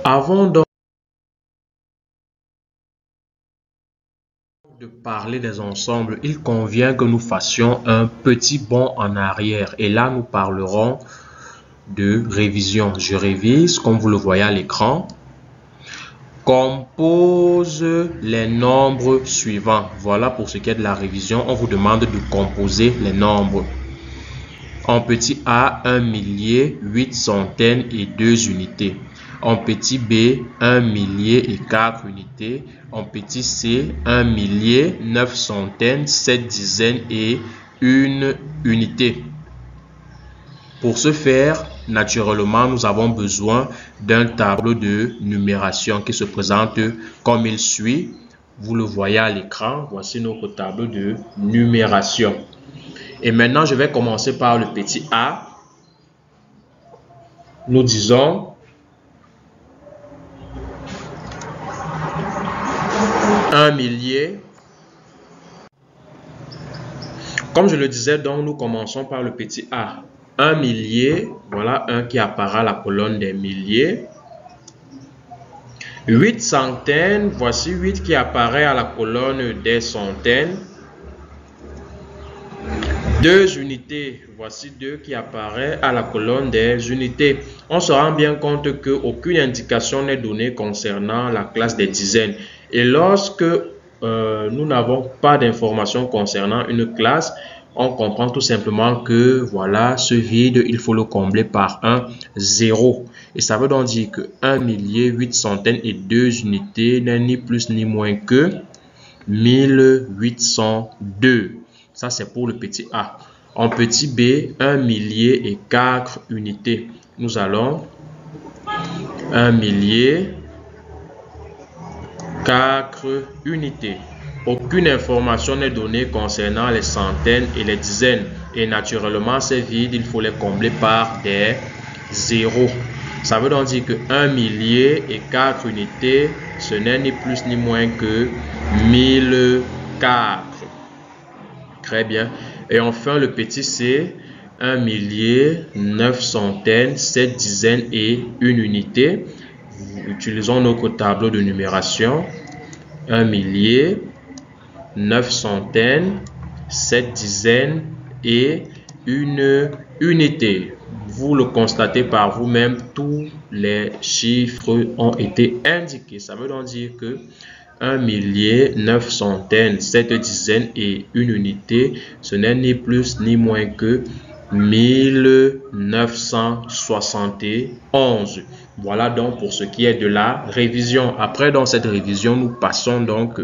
Avant donc de parler des ensembles, il convient que nous fassions un petit bond en arrière. Et là, nous parlerons de révision. Je révise, comme vous le voyez à l'écran. Compose les nombres suivants. Voilà pour ce qui est de la révision. On vous demande de composer les nombres. En petit a, 1 millier, 8 centaines et 2 unités. En petit b, 1 millier et 4 unités. En petit c, 1 millier, 9 centaines, 7 dizaines et 1 unité. Pour ce faire, naturellement, nous avons besoin d'un tableau de numération qui se présente comme il suit. Vous le voyez à l'écran. Voici notre tableau de numération. Et maintenant, je vais commencer par le petit a. Nous disons 1 millier. Comme je le disais, donc nous commençons par le petit a. 1 millier, voilà un qui apparaît à la colonne des milliers. 8 centaines, voici 8 qui apparaît à la colonne des centaines. 2 unités, voici 2 qui apparaît à la colonne des unités. On se rend bien compte qu'aucune indication n'est donnée concernant la classe des dizaines. Et lorsque nous n'avons pas d'informations concernant une classe, on comprend tout simplement que voilà, ce vide, il faut le combler par un 0. Et ça veut donc dire que 1 millier, 8 centaines et 2 unités n'est ni plus ni moins que 1802. Ça, c'est pour le petit a. En petit b, 1 millier et 4 unités. Nous allons 1 millier, 4 unités. Aucune information n'est donnée concernant les centaines et les dizaines. Et naturellement, ces vides, il faut les combler par des zéros. Ça veut donc dire que 1 millier et 4 unités, ce n'est ni plus ni moins que 1004. Très bien. Et enfin, le petit c, 1 millier, 9 centaines, 7 dizaines et 1 unité. Utilisons notre tableau de numération. 1 millier, 9 centaines, 7 dizaines et 1 unité. Vous le constatez par vous-même, tous les chiffres ont été indiqués. Ça veut donc dire que 1 millier, 9 centaines, 7 dizaines et 1 unité, ce n'est ni plus ni moins que 1971. Voilà donc pour ce qui est de la révision. Après, dans cette révision, nous passons donc